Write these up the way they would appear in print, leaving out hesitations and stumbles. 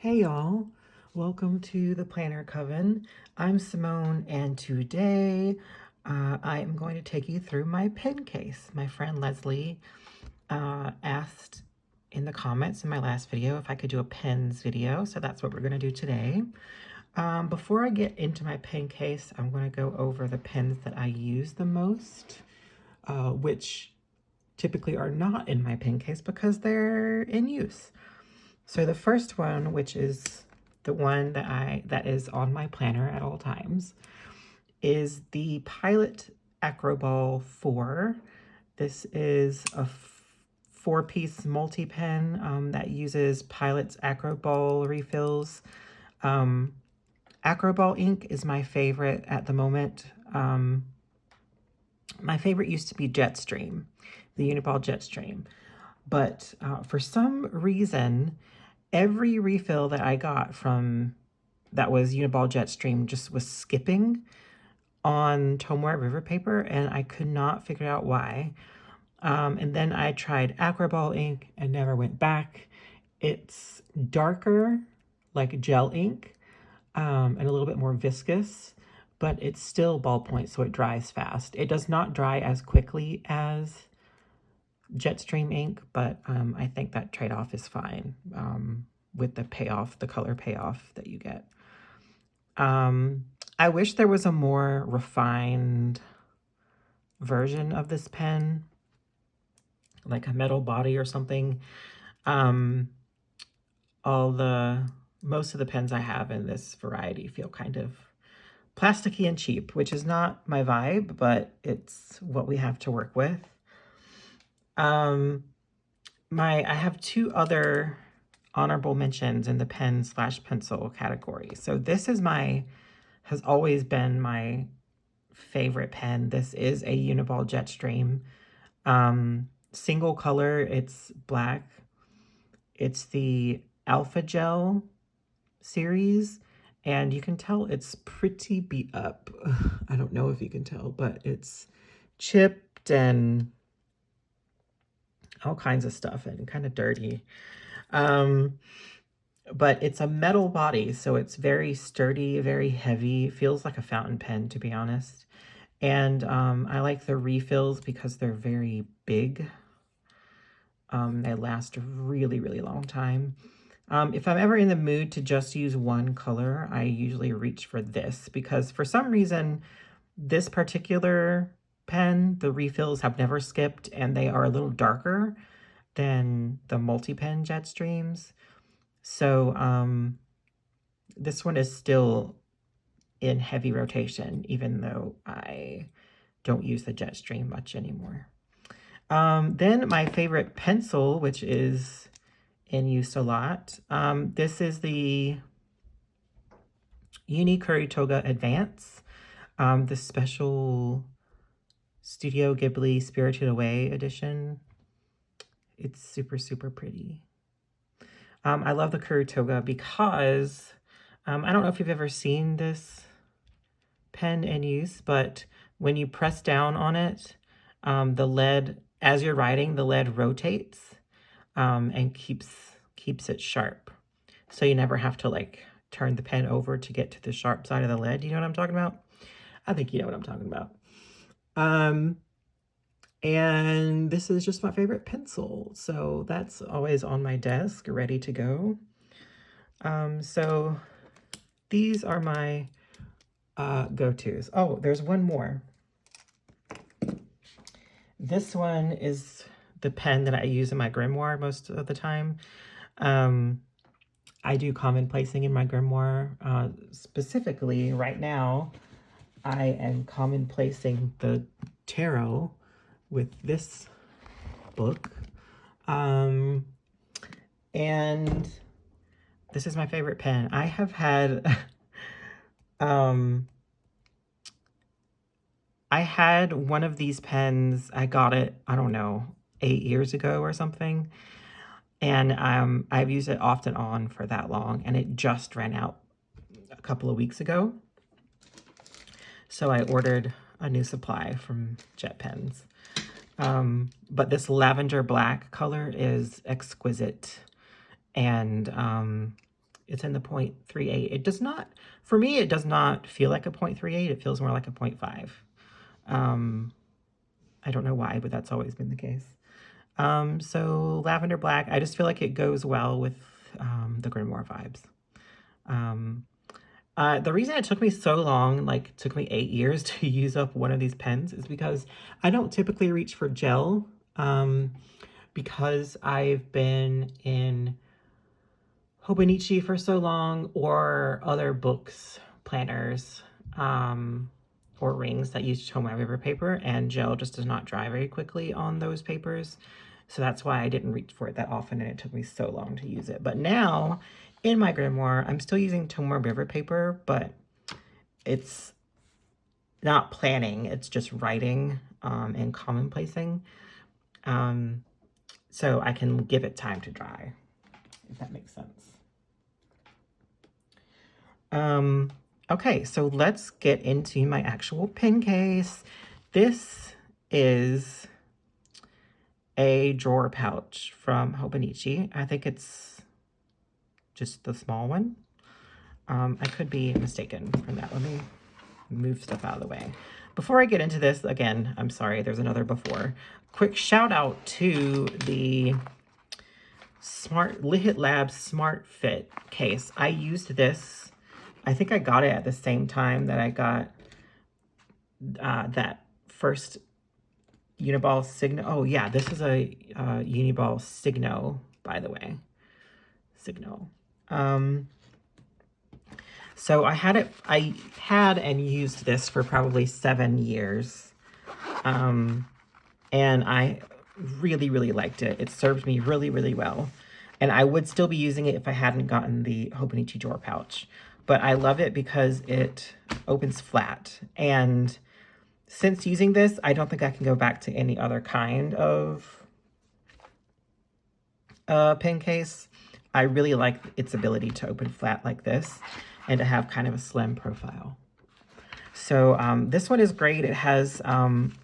Hey y'all, welcome to the Planner Coven. I'm Simone, and today I am going to take you through my pen case. My friend Leslie asked in the comments in my last video if I could do a pens video, so that's what we're going to do today. Before I get into my pen case, I'm going to go over the pens that I use the most, which typically are not in my pen case because they're in use. So the first one, which is the one that is on my planner at all times, is the Pilot Acroball 4. This is a 4-piece multi-pen that uses Pilot's Acroball refills. Acroball ink is my favorite at the moment. My favorite used to be Jetstream, the Uniball Jetstream. But for some reason, every refill that I got from that was Uniball Jetstream just was skipping on Tomoe River paper, and I could not figure out why. And then I tried Acroball ink and never went back. It's darker, like gel ink, and a little bit more viscous, but it's still ballpoint, so it dries fast. It does not dry as quickly as Jetstream ink, but I think that trade-off is fine with the payoff, the color payoff that you get. I wish there was a more refined version of this pen, like a metal body or something. Most of the pens I have in this variety feel kind of plasticky and cheap, which is not my vibe, but it's what we have to work with. I have two other honorable mentions in the pen/pencil category. So this has always been my favorite pen. This is a Uniball Jetstream. Single color, it's black. It's the Alpha Gel series, and you can tell it's pretty beat up. I don't know if you can tell, but it's chipped and all kinds of stuff and kind of dirty. But it's a metal body, so it's very sturdy, very heavy. Feels like a fountain pen, to be honest. And I like the refills because they're very big. They last a really, really long time. If I'm ever in the mood to just use one color, I usually reach for this because for some reason, this particular pen, the refills have never skipped, and they are a little darker than the multi-pen Jetstreams. So this one is still in heavy rotation, even though I don't use the Jetstream much anymore. Then my favorite pencil, which is in use a lot. This is the Uni Kuritoga Advance, the special Studio Ghibli Spirited Away edition. It's super, super pretty. I love the Kuritoga because I don't know if you've ever seen this pen in use, but when you press down on it, the lead, as you're writing, the lead rotates and keeps it sharp. So you never have to like turn the pen over to get to the sharp side of the lead. You know what I'm talking about? I think you know what I'm talking about. And this is just my favorite pencil. So that's always on my desk, ready to go. So these are my go-tos. Oh, there's one more. This one is the pen that I use in my grimoire most of the time. I do commonplacing in my grimoire. Specifically, right now, I am commonplacing the tarot with this book. And this is my favorite pen. I have had I had one of these pens. I got it, I don't know, 8 years ago or something. And I've used it off and on for that long, and it just ran out a couple of weeks ago. So I ordered a new supply from Jet Pens. But this lavender black color is exquisite, and It's in the 0.38. It does not, for me, it does not feel like a 0.38. It feels more like a 0.5. I don't know why, but that's always been the case. So Lavender Black, I just feel like it goes well with the Grimoire vibes. The reason it took me so long, like took me 8 years to use up one of these pens, is because I don't typically reach for gel, because I've been in Hobonichi for so long, or other books, planners, or rings that use Tomoe River paper, and gel just does not dry very quickly on those papers. So that's why I didn't reach for it that often, and it took me so long to use it. But now, in my grimoire, I'm still using Tomoe River paper, but it's not planning, it's just writing and commonplacing. So I can give it time to dry, if that makes sense. Okay, so let's get into my actual pen case. This is a drawer pouch from Hobonichi. I think it's just the small one. I could be mistaken from that. Let me move stuff out of the way. Before I get into this, again, I'm sorry, there's another before. Quick shout out to the Lit Lab Smart Fit case. I used this. I think I got it at the same time that I got that first Uniball Signo. Oh yeah, this is a Uniball Signo, by the way. Signo. So I had and used this for probably 7 years. And I really, really liked it. It served me really, really well. And I would still be using it if I hadn't gotten the Hobonichi drawer pouch. But I love it because it opens flat. And since using this, I don't think I can go back to any other kind of pen case. I really like its ability to open flat like this and to have kind of a slim profile. So this one is great. It has,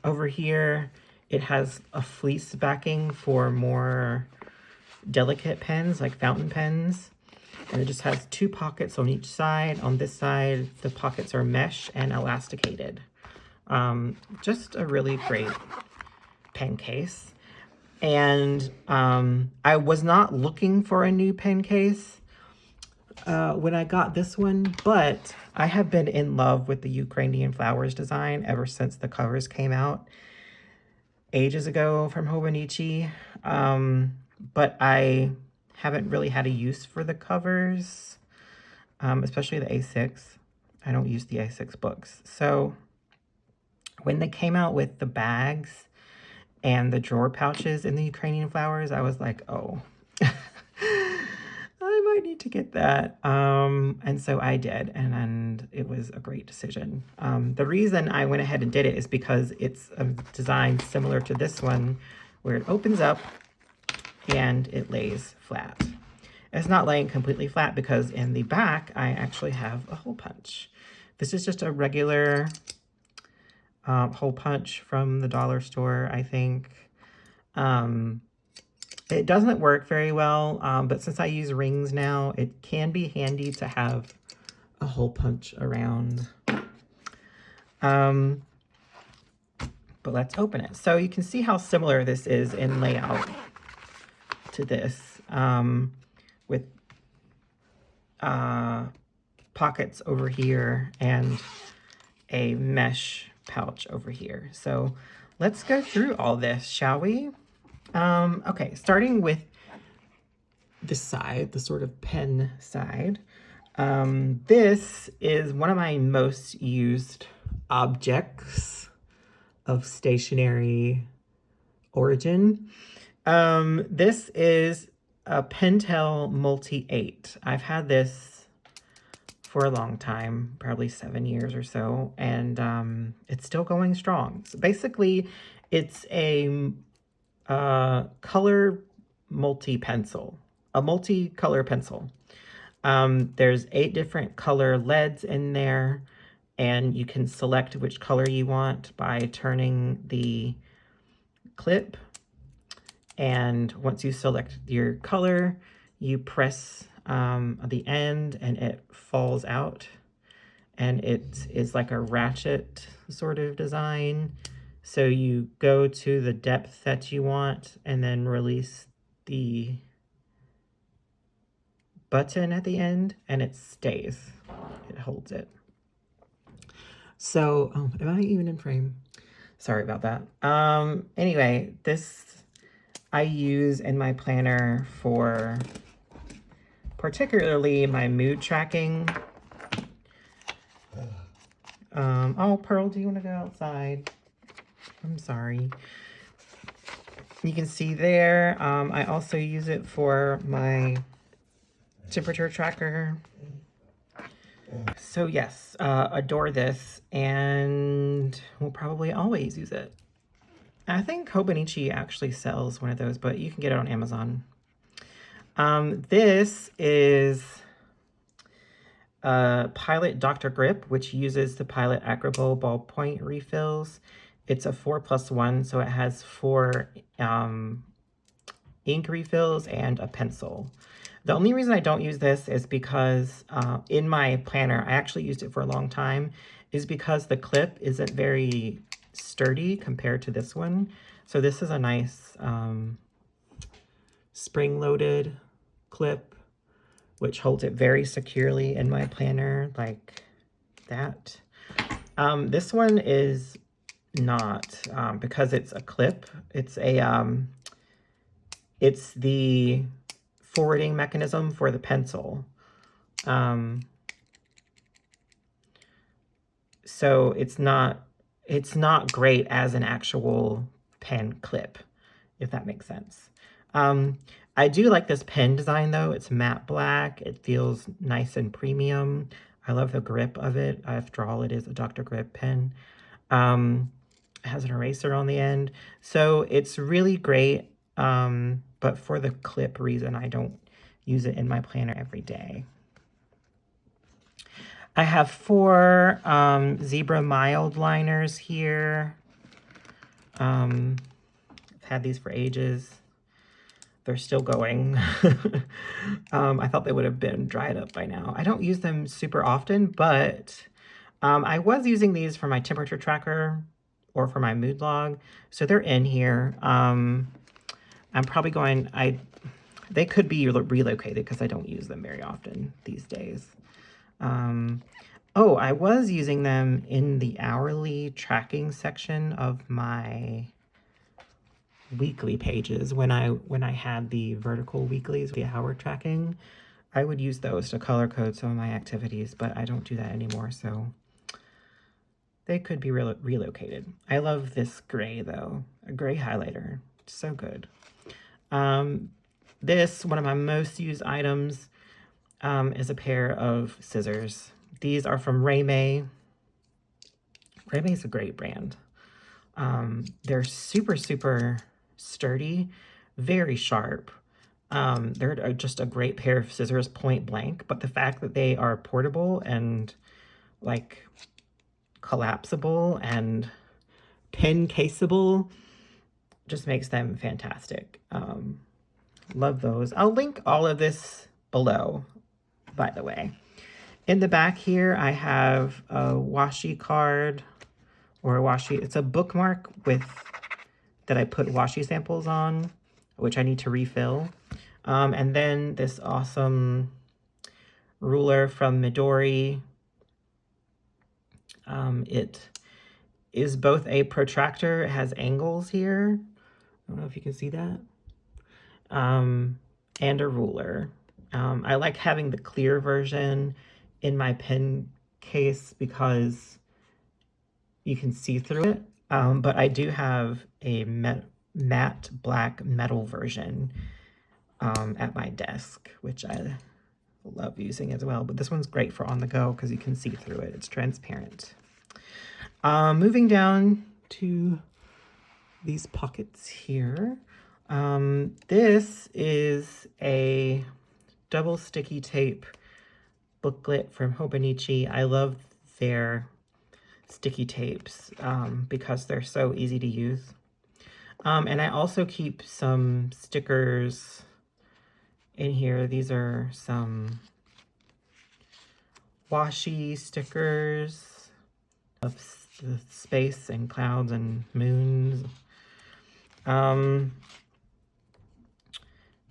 over here, it has a fleece backing for more delicate pens, like fountain pens. And it just has 2 pockets on each side. On this side, the pockets are mesh and elasticated. Just a really great pen case. And I was not looking for a new pen case when I got this one, but I have been in love with the Ukrainian flowers design ever since the covers came out ages ago from Hobonichi. But I haven't really had a use for the covers, especially the A6. I don't use the A6 books. So when they came out with the bags and the drawer pouches in the Ukrainian flowers, I was like, oh, I might need to get that. And so I did, and it was a great decision. The reason I went ahead and did it is because it's a design similar to this one, where it opens up and it lays flat. It's not laying completely flat because in the back, I actually have a hole punch. This is just a regular hole punch from the dollar store, I think. It doesn't work very well, but since I use rings now, it can be handy to have a hole punch around. But let's open it. So you can see how similar this is in layout to this, with pockets over here and a mesh pouch over here. So let's go through all this, shall we? Okay, starting with this side, the sort of pen side. This is one of my most used objects of stationary origin. This is a Pentel Multi 8. I've had this for a long time, probably 7 years or so, and it's still going strong. So basically, it's a color multi-pencil, a multi-color pencil. There's 8 different color leads in there, and you can select which color you want by turning the clip. And once you select your color, You press the end and it falls out, and it is like a ratchet sort of design. So you go to the depth that you want and then release the button at the end and it stays. It holds it. So, oh, am I even in frame? Sorry about that. Anyway, this I use in my planner for particularly my mood tracking. Oh, Pearl, do you want to go outside? I'm sorry. You can see there, I also use it for my temperature tracker. So yes, adore this, and will probably always use it. I think Hobonichi actually sells one of those, but you can get it on Amazon. This is Pilot Dr. Grip, which uses the Pilot Acrobo ballpoint refills. It's a 4+1, so it has 4 ink refills and a pencil. The only reason I don't use this is because in my planner, I actually used it for a long time, is because the clip isn't very sturdy compared to this one. So this is a nice spring-loaded clip, which holds it very securely in my planner, like that. This one is not, because it's a clip. It's the forwarding mechanism for the pencil. So it's not great as an actual pen clip, if that makes sense. I do like this pen design though. It's matte black. It feels nice and premium. I love the grip of it. After all, it is a Dr. Grip pen. It has an eraser on the end. So it's really great. But for the clip reason, I don't use it in my planner every day. I have 4 Zebra Mild liners here. I've had these for ages. They're still going. I thought they would have been dried up by now. I don't use them super often, but I was using these for my temperature tracker or for my mood log. So they're in here. I'm probably going, they could be relocated because I don't use them very often these days. Oh, I was using them in the hourly tracking section of my weekly pages when I had the vertical weeklies, the hour tracking. I would use those to color code some of my activities, but I don't do that anymore, so they could be relocated. I love this gray though, a gray highlighter. It's so good. This, one of my most used items, is a pair of scissors. These are from Raymay. Raymay is a great brand. They're super, super sturdy, very sharp. They're just a great pair of scissors, point blank, but the fact that they are portable and like collapsible and pen caseable just makes them fantastic. Love those. I'll link all of this below, by the way. In the back here, I have a washi card or a washi. It's a bookmark that I put washi samples on, which I need to refill. And then this awesome ruler from Midori. It is both a protractor, it has angles here. I don't know if you can see that. And a ruler. I like having the clear version in my pen case because you can see through it. But I do have a matte black metal version at my desk, which I love using as well. But this one's great for on the go because you can see through it. It's transparent. Moving down to these pockets here. This is a double sticky tape booklet from Hobonichi. I love their sticky tapes because they're so easy to use. And I also keep some stickers in here. These are some washi stickers of the space and clouds and moons. And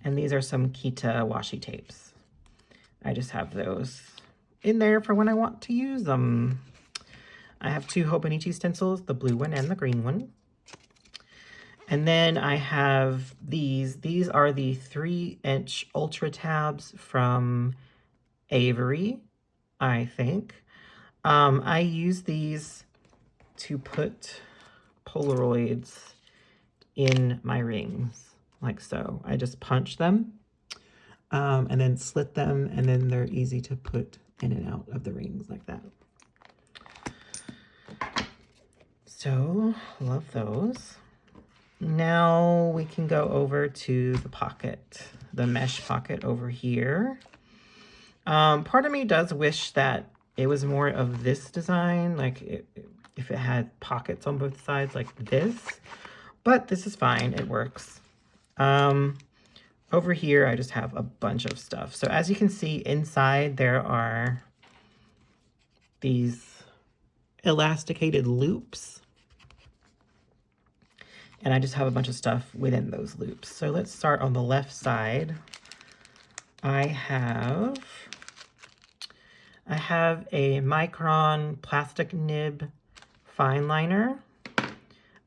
these are some Kita washi tapes. I just have those in there for when I want to use them. I have two Hobonichi stencils, the blue one and the green one. And then I have these. These are the 3-inch Ultra tabs from Avery, I think. I use these to put Polaroids in my rings, like so. I just punch them and then slit them, and then they're easy to put in and out of the rings like that. So, love those. Now we can go over to the pocket, the mesh pocket over here. Part of me does wish that it was more of this design, like if it had pockets on both sides like this, but this is fine, it works. Over here, I just have a bunch of stuff. So as you can see inside, there are these elasticated loops. And I just have a bunch of stuff within those loops. So let's start on the left side. I have a Micron plastic nib fine liner.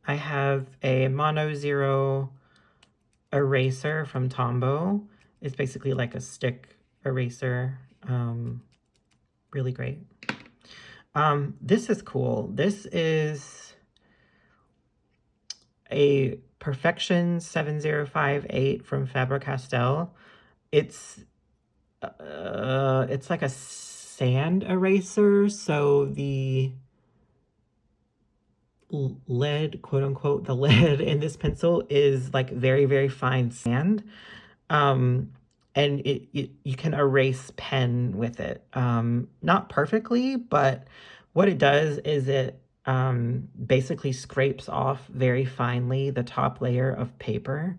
I have a Mono Zero eraser from Tombow. It's basically like a stick eraser. Really great. This is cool. This is a Perfection 7058 from Faber-Castell. It's like a sand eraser, so the lead, quote unquote, the lead in this pencil is like very, very fine sand. And you can erase pen with it. Not perfectly, but what it does is it basically scrapes off very finely the top layer of paper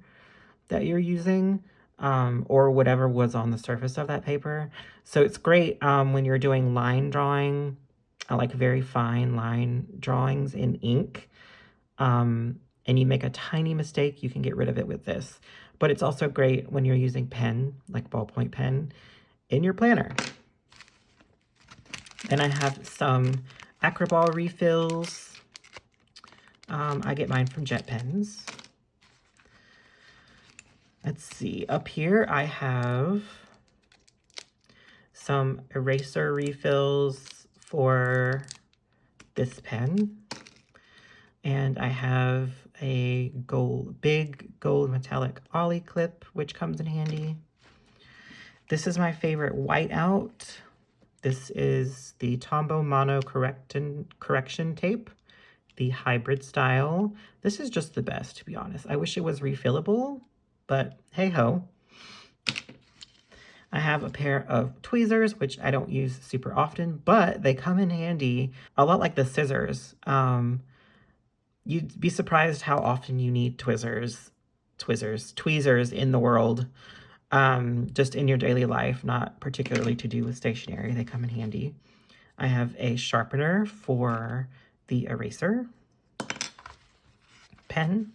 that you're using, or whatever was on the surface of that paper. So it's great when you're doing line drawing, like very fine line drawings in ink, and you make a tiny mistake, you can get rid of it with this. But it's also great when you're using pen, like ballpoint pen, in your planner. Then I have some Acroball refills. I get mine from Jet Pens. Let's see, up here I have some eraser refills for this pen. And I have a big gold metallic ollie clip, which comes in handy. This is my favorite whiteout. This is the Tombow Mono Correction Tape, the hybrid style. This is just the best, to be honest. I wish it was refillable, but hey-ho. I have a pair of tweezers, which I don't use super often, but they come in handy, a lot like the scissors. You'd be surprised how often you need tweezers in the world, just in your daily life, not particularly to do with stationery. They come in handy. I have a sharpener for the eraser pen.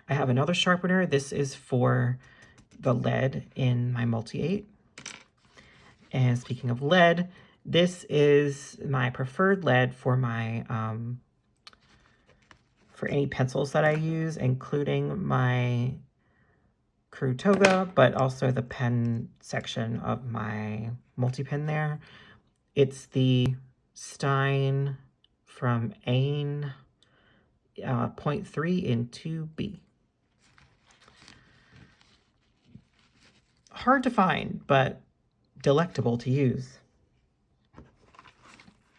I have another sharpener. This is for the lead in my Multi-8. And speaking of lead, this is my preferred lead for my for any pencils that I use, including my Crew Toga, but also the pen section of my multi-pen there. It's the Stein from Ain 0.3 in 2B. Hard to find, but delectable to use.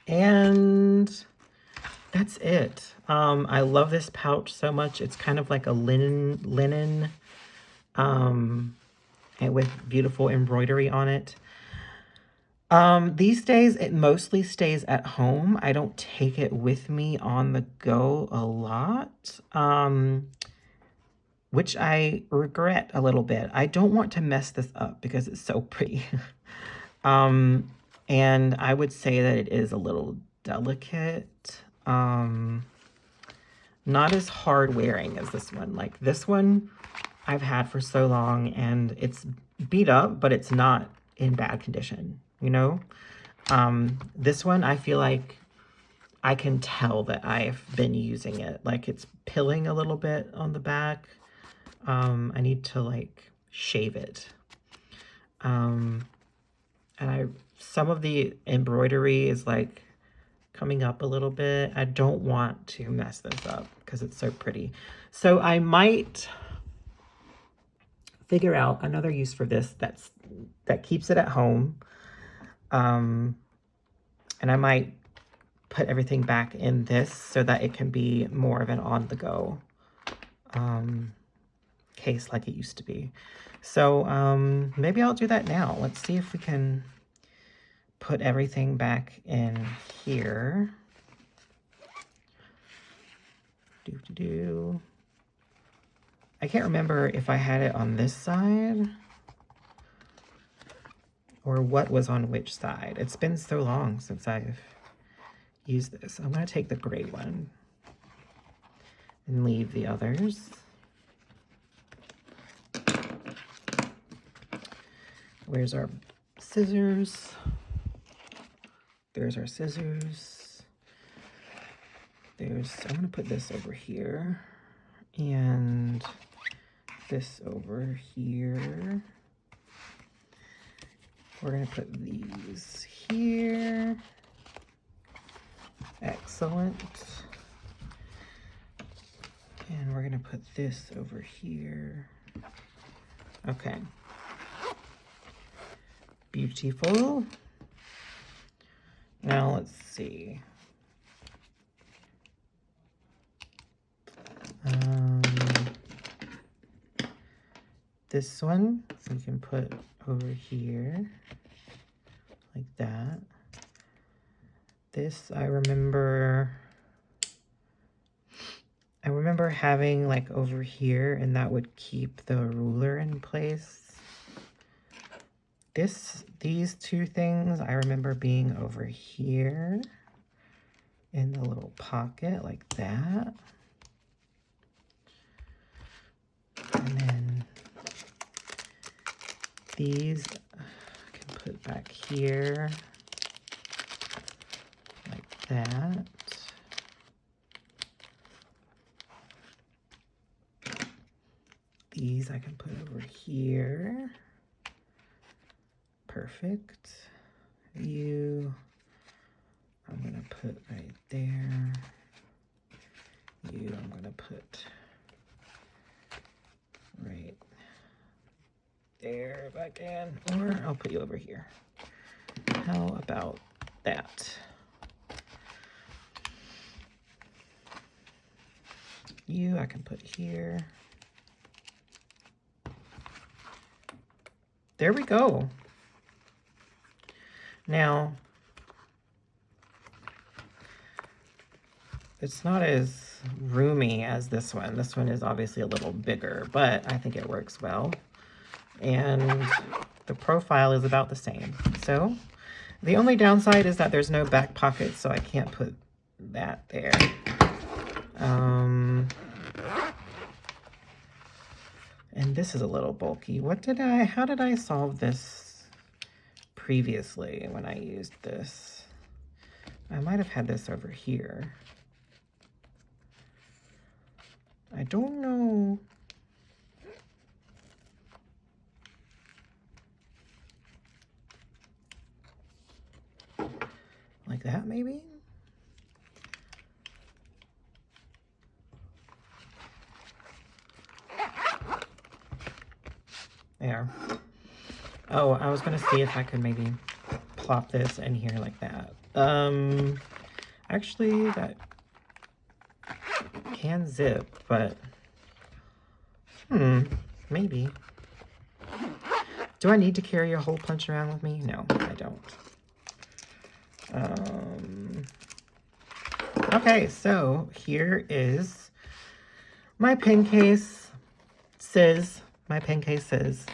And that's it. I love this pouch so much. It's kind of like a linen, and with beautiful embroidery on it. These days, it mostly stays at home. I don't take it with me on the go a lot. which I regret a little bit. I don't want to mess this up because it's so pretty. um, and I would say that it is a little delicate. Not as hard wearing as this one. Like this one I've had for so long and it's beat up, but it's not in bad condition, you know? This one I feel like I can tell that I've been using it. Like it's pilling a little bit on the back. I need to like shave it. And some of the embroidery is like coming up a little bit. I don't want to mess this up because it's so pretty. So I might figure out another use for this that keeps it at home. And I might put everything back in this so that it can be more of an on-the-go case like it used to be. So maybe I'll do that now. Let's see if we can put everything back in here. I can't remember if I had it on this side or what was on which side. It's been so long since I've used this. I'm going to take the gray one and leave the others. Where's our scissors? There's our scissors. I'm going to put this over here and this over here. We're going to put these here. Excellent. And we're going to put this over here. Okay. Beautiful. Now let's see. This one we can put over here like that. This I remember having like over here, and that would keep the ruler in place. These two things I remember being over here in the little pocket like that. And then these I can put back here like that. These I can put over here. Perfect. You, I'm gonna put right there. You, I'm gonna put right there if I can, or I'll put you over here. How about that? You, I can put here. There we go. Now, it's not as roomy as this one. This one is obviously a little bigger, but I think it works well. And the profile is about the same. So the only downside is that there's no back pocket, so I can't put that there. And this is a little bulky. How did I solve this previously when I used this? I might have had this over here. I don't know. Like that, maybe? There. Oh, I was gonna see if I could maybe plop this in here like that. Actually, that can zip, but maybe. Do I need to carry a hole punch around with me? No, I don't. Okay, so here is my pen case. Sis, my pen case Sis.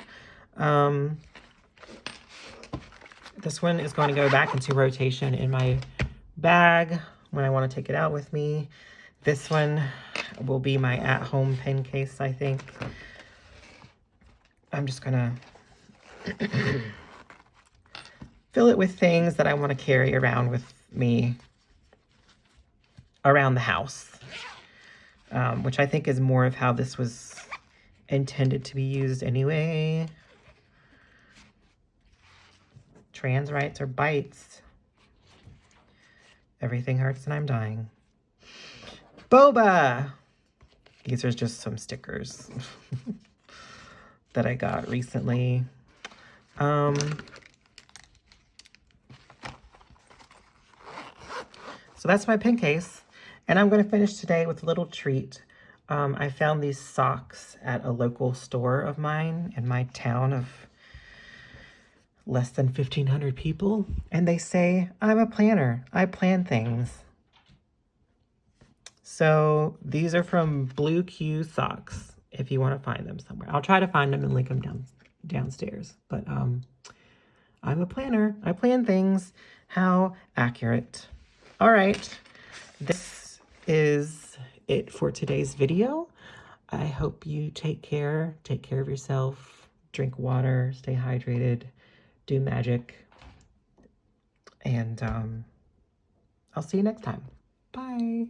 This one is going to go back into rotation in my bag when I want to take it out with me. This one will be my at-home pen case, I think. I'm just gonna fill it with things that I want to carry around with me around the house, which I think is more of how this was intended to be used anyway. Trans rights or bites. Everything hurts and I'm dying. Boba! These are just some stickers that I got recently. So that's my pen case. And I'm going to finish today with a little treat. I found these socks at a local store of mine in my town of less than 1,500 people. And they say, I'm a planner. I plan things. So these are from Blue Q Socks, if you want to find them somewhere. I'll try to find them and link them downstairs. But I'm a planner. I plan things. How accurate. All right. This is it for today's video. I hope you take care of yourself, drink water, stay hydrated, do magic, and I'll see you next time. Bye.